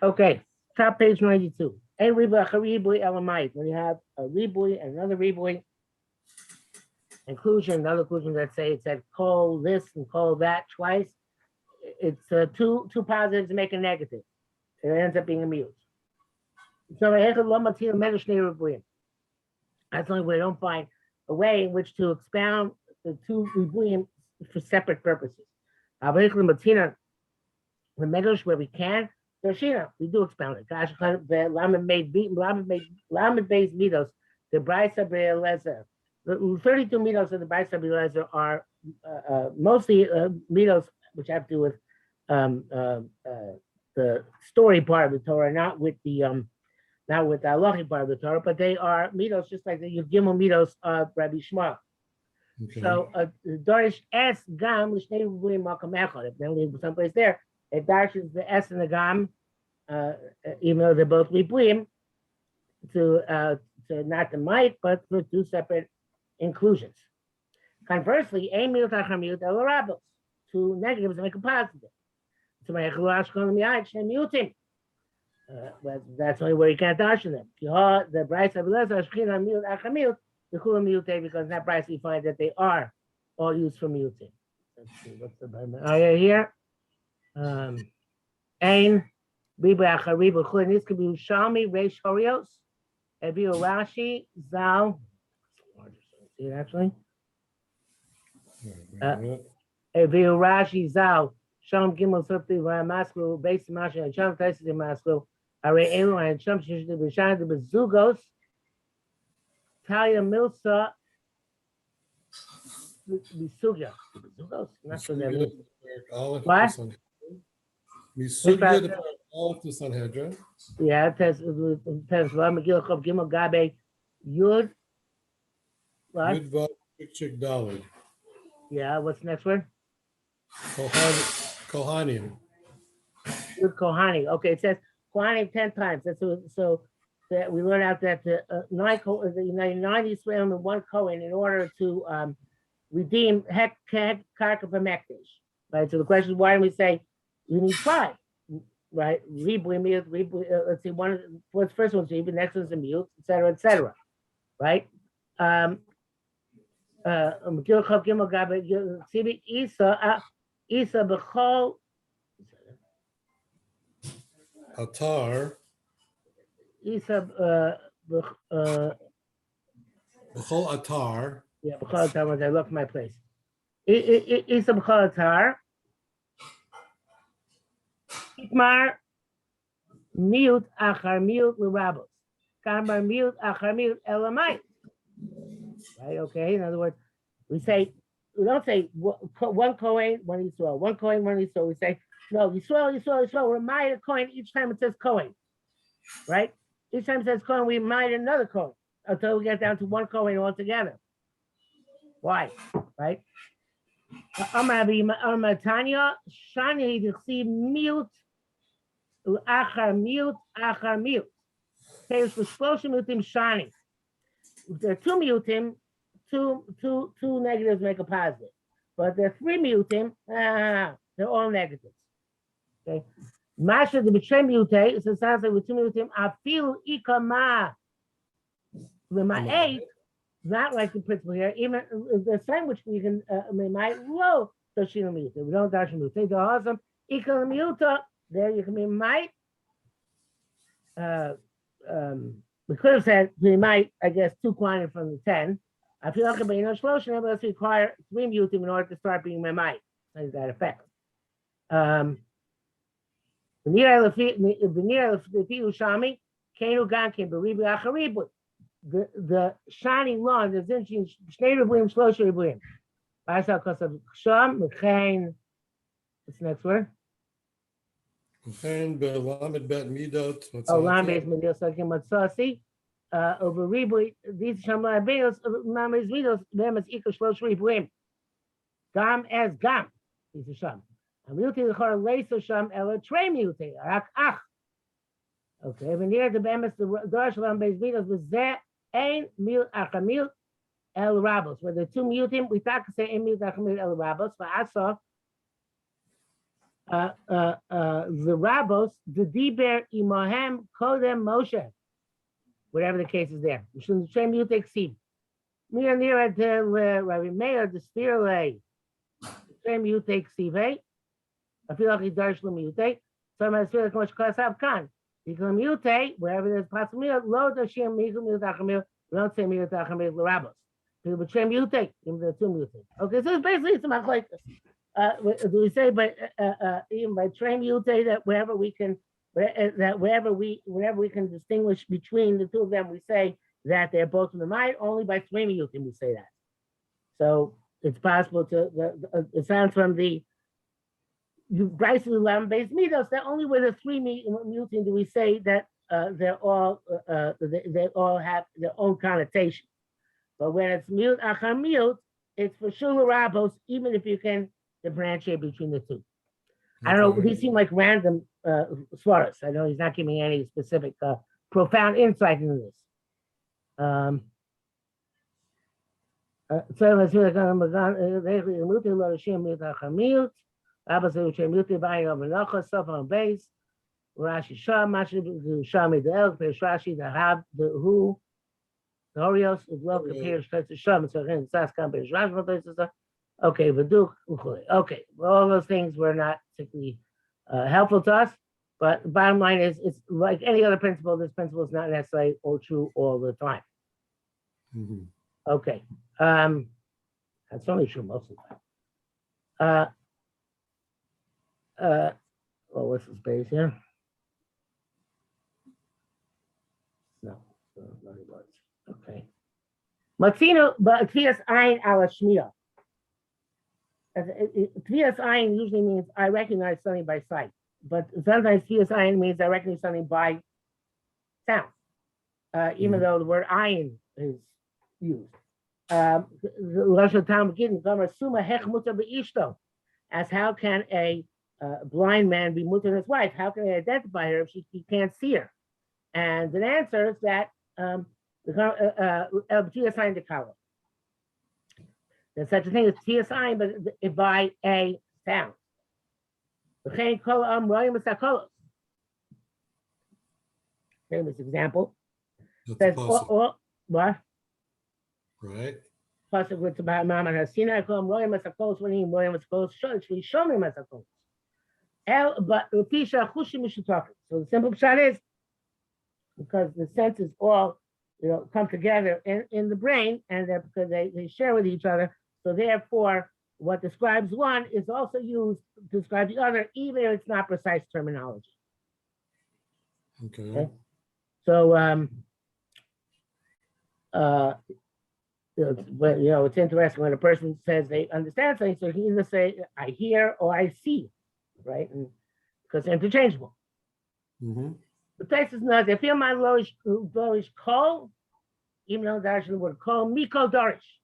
Okay, top page 92. A ribui elamite. When you have a ribui and another ribui, inclusion, another inclusion that say it said call this and call that twice. It's two positives make a negative. It ends up being a mute. So that's the only way I don't find a way in which to expound the two Ribbuim for separate purposes. The medrash where we can, we do expound it. The Lamed based midos, the Brisa Be'elezer. The 32 midos of the Brisa Be'elezer are mostly midos which have to do with the story part of the Torah, not with the halachic part of the Torah, but they are midos just like the Gimel midos of Rabbi Shmuel. Okay. So Dorish S Gam L'shnei Ribbuim Makam Echad. If they leave someplace there, it dashes the S and the Gam, even though they're both Ribbuim, to not the might, but for two separate inclusions. Conversely, a miut achar miut el rabos. Two negatives make a positive. So my Miuttim. That's only where you can't dash them. The Bryce of Lezer Shechina miut achar miut. The Chula Miuttim, because in that price we find that they are all used for Miuttim. Let's see, what's the ayah here? Ein Ribu Achar Ribu Chula Niskabu Shami Reish Horios Eviu Rashi Zal. See it actually? Eviu Rashi Zal Sham Gimel Sufti Maslu Base Masha and Sham Tesis Maslu Are Elu and Sham Shishdi B'Shan the Bezugos. Talia Milsa Misugya. Not sure that means. What? Misugya to all of the Sanhedrin. Yeah, it says Megillah Chav Gimel Gabe Yud. What? Yud Vav Chik Dalid. Yeah, what's the next word? Kohanim. Yud Kohani. Okay, it says Kohani 10 times. That's so. That we learn out that the 9 Israel and 1 Kohen in order to redeem Karka B'Mekdesh, right? So the question is, why do we say you need 5, right? Ribbuim, let's see, what's the first one's Ribbuim, the next one's a Miut, etc., right? Isa B'chol Atar. Isa B'chol Atar. Yeah, B'chol Atar, when I look my place. Isa B'chol Atar. Ikmar Miut Achar Miut L'Rabos. Kamar Miut Achar Miut Elamite. Right, okay, in other words, we don't say 1 Kohen, 1 Yisrael, 1 Kohen, 1 Yisrael. We say, no, Yisrael, we're Maya Kohen each time it says Kohen. Right? Each time it says Kohen, we might another Kohen until we get down to 1 Kohen altogether. Why? Right? Tanya, Shani, you see Miut, Achar Miut. There's the explosion Miutim Shani. If there are 2 Miutim, two negatives make a positive. But there are 3 Miutim, they're all negatives. Okay. Masha the betray Miute, so it sounds like with 2 Miutim, Afil Ikama. Lema'et, not like the principle here, even the same which we can, we might low Toshina Miute. We don't dash Miute. The awesome Ikama Miuta, there you can be might. We could have said we might, I guess, 2 quantity from the 10. I feel like you know, Shloshim, let's require 3 Miutim in order to start being my might. Like that effect. The shining lawn, the Zinchin, Shnei Ribbuim, Shlosh Ribbuim. What's the next word? Lamed Bet Midot. Oh, Lamed Midot, Sakim Matsasi. Over Ribbuim, these Shamla Beos, Lamed Midot, them is equal Shlosh Ribbuim. Gam as Gam. These are Sham. Miuti the Chor Leso Sham Ela Trey Miuti. Ach. Okay, when near the Bemis, the Dorish Lam Beis Midos was there. Ein Miut Achamil El Rabos. Where the 2 Miutim, we talk to say Ein Miut Achamil El Rabos. But I saw the Rabos, the Diber Imahem Kodem Moshe, whatever the case is there. Shem Yutek Siv. Mir near the Rabbi Meir, the Stirle, Shem Yutek Sive. I feel like he does Mute. Some I feel like much class up can. Because Mute, wherever there's possibility, low the Shem Mikum Mutachamil, don't say Mutachamil Rabos. People Shem Yutek, even the two Mute. Okay, so it's basically it's about like this. Do we say, but even by Trem Yute that wherever we can distinguish between the two of them, we say that they're both in the mind. Only by Trem Yute we say that. So it's possible to. It sounds from the Bryce 11 based mitos that only with the three Mutim do we say that they all have their own connotation. But when it's mute achar mute, it's for shul rabos, even if you can differentiate between the two. I don't know, these seem like random svaras. I know he's not giving any specific profound insight into this. So let's see what base. Rashi Shah, Mashi Shami the El, Rashi the Hab, the Who, the Orios, as well compares to Sham, so again, Saskam, Rashi, okay, Vaduk, okay, well, all those things were not particularly helpful to us, but the bottom line is, it's like any other principle, this principle is not necessarily all true all the time. Mm-hmm. Okay, that's only true most of the time. Well, what's the space here? No, not it was. Okay. Matzino, but Tvias Ein ala Shmiya. Tvias Ein usually means I recognize something by sight, but sometimes Tvias Ein means I recognize something by sound, even though the word Ein is used. As how can a blind man be mutter his wife? How can he identify her if he can't see her? And the answer is that there's such a thing as TSI, but by a sound. Famous example. Says, what? Right. Pasuk with about Mama Hasina, call him Royam Masakos when he Royam Masakos, we show him Masakos. But Pisha Hushim Mishutaka. So the simple shot is because the senses all come together in the brain, and because they share with each other. So therefore, what describes one is also used to describe the other, even if it's not precise terminology. Okay. So it's interesting when a person says they understand something, so he either say I hear or I see, right? And because they're interchangeable. Mm-hmm. The place is not, they feel my lowish call, even though the actual word call, Miko Dorish.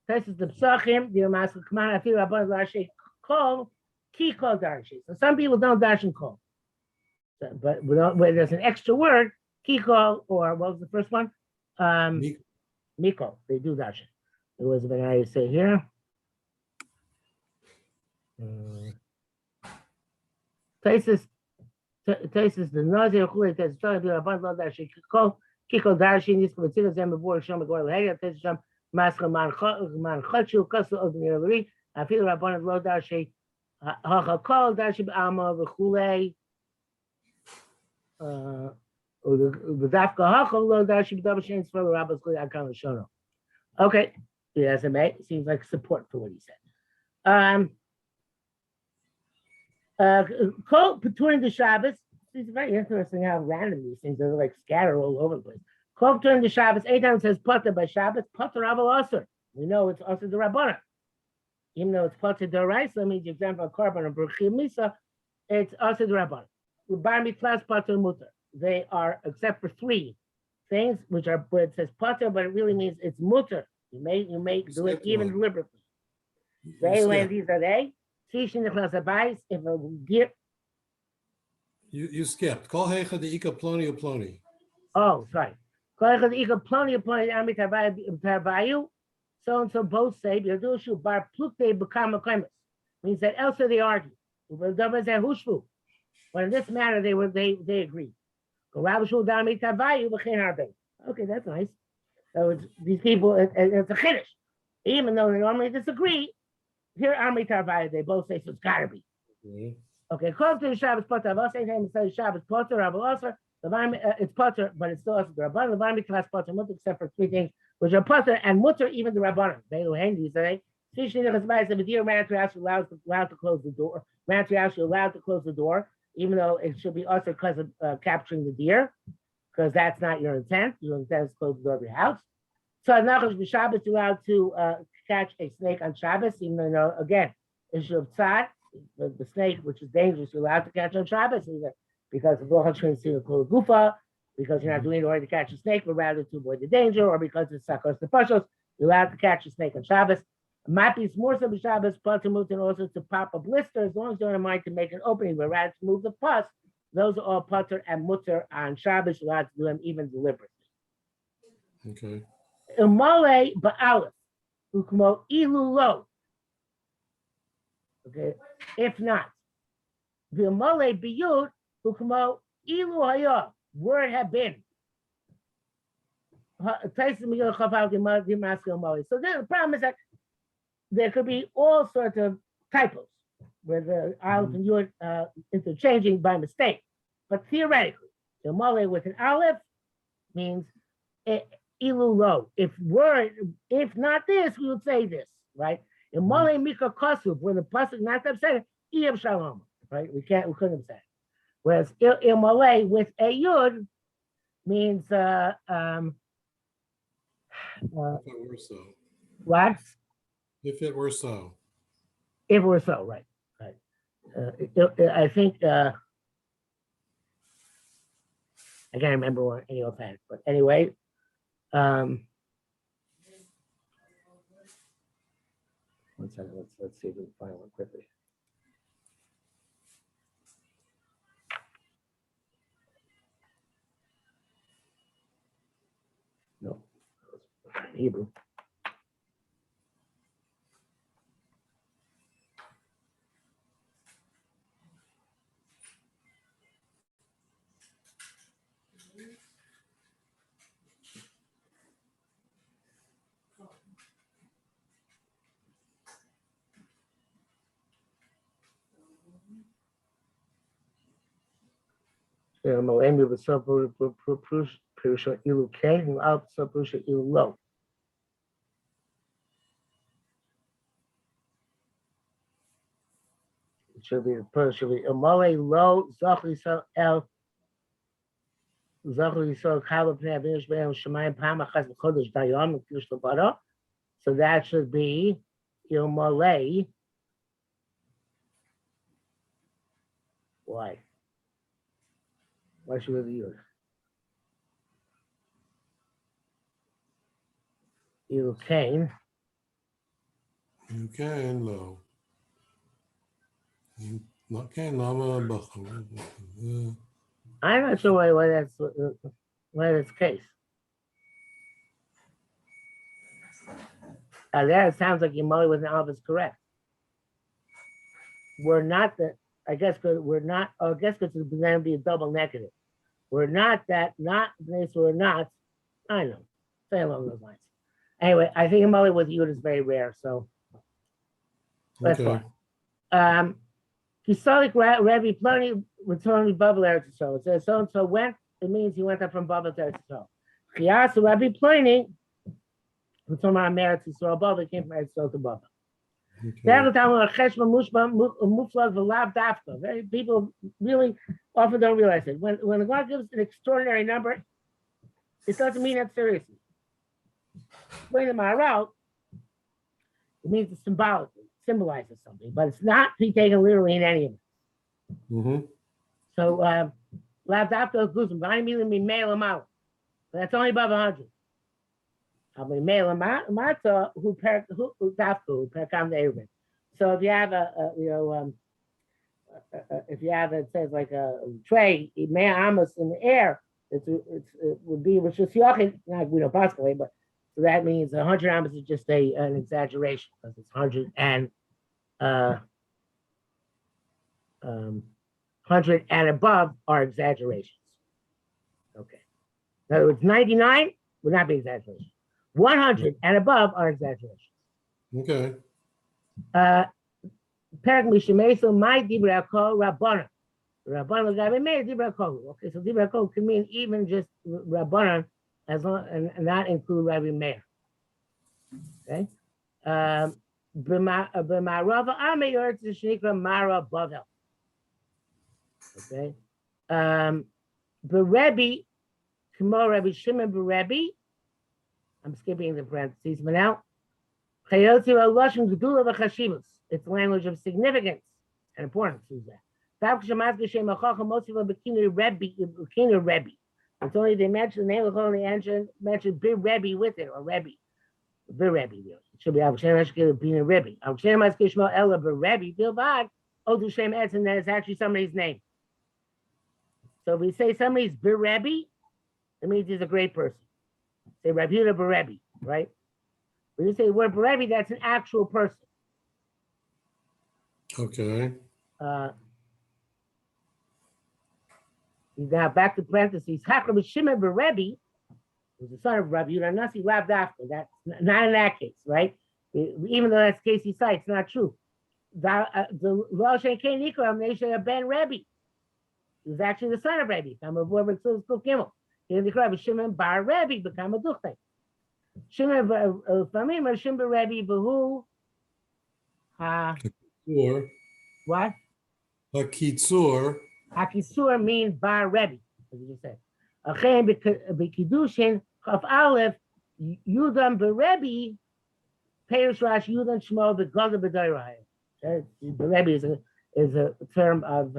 This is the Psachim, the Master Command, I feel about Rashi call, Ki call Dorish. So some people don't darshan call. So, but where there's an extra word, Ki call, or what was the first one? Miko, they do darshan. It was what I say here. Places the Nazir Khuli Tesis Tali Aband Lo Dashi Kiko Dashi Nis Kutsiga Zem Bor Shom Gor Leya Tesis Maska Man Khachu Kasu of the Nirli I feel Rabban Lo Dashi Ha Kol Dashi Alma Khule the Dafka Hakol Lo Dashi Dabashin for Rabbis Khuli Akan Shono. Okay, yes, it seems like support for what he said. Between the Shabbos, it's very interesting how random these things are, like scattered all over the place. Between the Shabbos, 8 times says Potter by Shabbos, Potter Aval Aser. We know it's also the Rabbana. Even though it's Potter Doraisa, means the example of Korban and Berchim Misa, it's also the Rabbana. Bar Mitzvahs, Potter Mutter. They are, except for 3 things, which are where it says Potter, but it really means it's Mutter. You may do it even deliberately. They when these are they. If a gear. You skipped. Call Hecha the Ika Ploni Ploni. Oh, sorry. Call Hecha the Ika Ploni Ploni Ami Tarbayu. So and so both say Bar Plukte Bukama Klemis. Means that else they argue. But in this matter, they agreed. Okay, that's nice. So these people, it's a chiddush. Even though they normally disagree, here Amri Tarvaya, they both say, so it's got to be. Okay, according to the Shabbos Potter, I've also said Shabbos Potter, Rabbi also, it's Potter, but it's still also the Rabbanan, the Vaymi class Potter, Mutter, except for three things, which are Potter and Mutter, even the Rabbanan. They who hang these today. Especially the deer ran to house, allowed to close the door. Ran to house, you're allowed to close the door, even though it should be also because of capturing the deer, because that's not your intent. Your intent is to close the door of your house. So Nachash b'Shabbos, you're allowed to catch a snake on Shabbos, even though, again, it's your tzad, the snake, which is dangerous, you're allowed to catch on Shabbos, either because of Rochel Shin Sina Kol Gufa, because you're not doing it in order to catch a snake, but rather to avoid the danger, or because it's Sakos the Pashos, you're allowed to catch a snake on Shabbos. Might be more so b'Shabbos, but to move and also to pop a blister, as long as you don't mind to make an opening, but rather to move the pus. Those are all Potter and Mutter on Shabbos, you're allowed to do them even deliberately. Okay. Umale ba'alef, ukmo ilu lo. Okay, if not. V'umale biyud, ukmo ilu haya, word have been. So then the problem is that there could be all sorts of typos where the aleph and yud interchanging by mistake. But theoretically, umale with an aleph means ilu lo. If not this, we would say this, right? Imale mika kosuv, when the pasuk not upset, iyam shalom, right? We couldn't have said it. Whereas imale with a yud means If it were so. What? If it were so. If it were so, right. I think I can't remember any offhand, but anyway. One second, let's see if we can find one quickly. No, Hebrew. Moemi with Purusha Ilu K, and out Purusha Ilu Lo. It should be the person should be Amale Lo, Zachli So El, Zachli So Kala Pnei Avinish Be'em Shemayim Pamachas B'Chodesh Dayom Kish Labara. So that should be Ilmale. Why? Why should we use? You can. You can, lo. Not can, lama, I'm not sure why that's the case. There it sounds like Yimali with an Alv is correct. We're not that. I guess because we're not. Oh, I guess because it's going to be a double negative. We're not that. Not this. We're not. I know. Say along those lines. Anyway, I think Yimali with Yud is very rare. So that's fine. Kisalik Rabbi Ploni returned Bavli Berachos. It says so and so went. It means he went up from Bavli Berachos. Chias Rabbi Ploni. We're talking about Meretz Yisrael. Bavli came from Eretz Yisrael to Bavli. People really often don't realize it. When God gives an extraordinary number, it doesn't mean that seriously. When the Maharal, it means it symbolizes something, but it's not to be taken literally in any of it. Mm-hmm. So, Lav Dafka Guzim, but I mean me mail them out. But that's only above 100. I'll be mail them out. Mata who Dafka who perkam the Arabin. So if you have if you have it says like a tray, may amos in the air, it would be which is yachin, not we don't possibly, but so that means 100 amos is just an exaggeration because it's 100 and 100 and above are exaggerations. Okay. In other words, 99 would not be exaggeration. 100 and above are exaggerations. Okay. Perak Mishemeso, my Dibra Kol Rabbanan. Rabbanan Gabi Meir Dibra Kol. Okay, so Dibra Kol can mean even just Rabbanan, as long and not include Rabbi Meir. Okay. B'marava Ameyor Tzishnikra Mara Bavel. Okay. Berebi, Kmo Rabbi Shimon Berebi. I'm skipping the parentheses for now. Chayotzi Lashon Gedula v'Chashivus. It's language of significance and importance. Is that? It's only they mention the name of the mention Bir Rebbe with it, or Rebbe. Bir Rebbe. It should be Avshem Eshkel being a Rebbe. Avshem Eshkel Shmuel Ella Bir Rebbe. Bilbag Odu Shem Etz, and that is actually somebody's name. So if we say somebody's Bir Rebbe, it means he's a great person. Say Rabbi Bir Rebbe, right? When you say the word Bir Rebbe, that's an actual person. Okay. Now back to parentheses. Rabbi Shimon bar Rebbe was the son of Rabbi Yehuda Nasi Lav Dafka. That's not in that case, right? Even though that's the case he cites, not true. The Lo Shein Kein Nikra Mnei Ben Rebbe. He was actually the son of Rebbe. Rabbi Shimon bar Rebbe became a duchte. Shimon Famim Shimon bar Rebbe Behu. Or What? a Kitzur. Kitzur means bar Rebbe, as you just said. Achen b'kiddushin chaf aleph Yudam b'Rebbe Perish Rash Yudam Shmuel b'Gaza b'Dayraya. Rebbe is a term of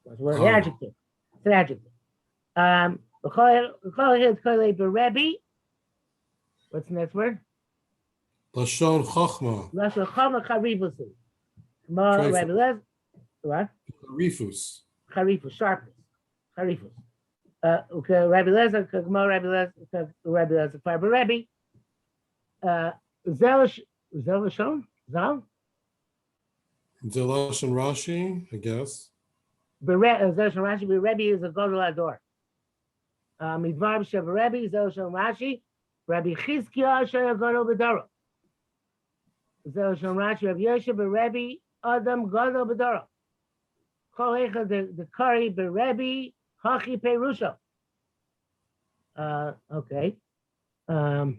what's the word? Adjective. It's an adjective. What's the next word? Lashon Chachma. Lashon Chachma Charifusu. Rabbi Les. What? Rifus. Charifus, sharpness. Charifus. Okay, Rabbi Lezer, Kagmo, Rabbi Lezer, Rabbi Lezer, Farber Rebbe. Zelashon? Zal? Zelashon Rashi, I guess. Zelashon Rashi, Rebbe is a Godel Ador. Midvar Shev Rebbe, Zelashon Rashi, Rabbi Chizkiah Asher Godel Bedoro. Zelashon Rashi, Rabbi Yoshe, Rebbe, Adam Godel Bedoro. Kolecha the Kari Berebi Hachi Perusha. Okay. All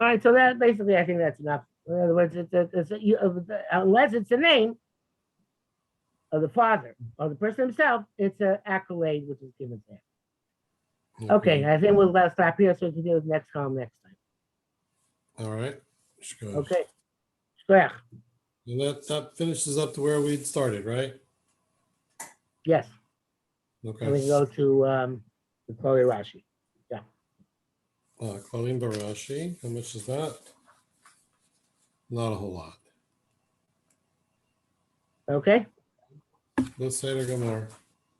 right, so that basically I think that's enough. In other words, unless it's the name of the father or the person himself, it's an accolade which is given there. Okay, I think we'll stop here so we can do the next column next time. All right. Okay. Shkoyach. And that finishes up to where we started, right? Yes. Okay. And we can go to the Koli Rashi. Yeah. Klallim Barashi. How much is that? Not a whole lot. Okay. Let's say to go more.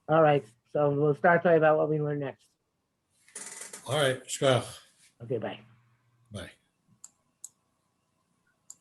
All right. So we'll start talking about what we learn next. All right. Shkach. Okay. Bye. Bye.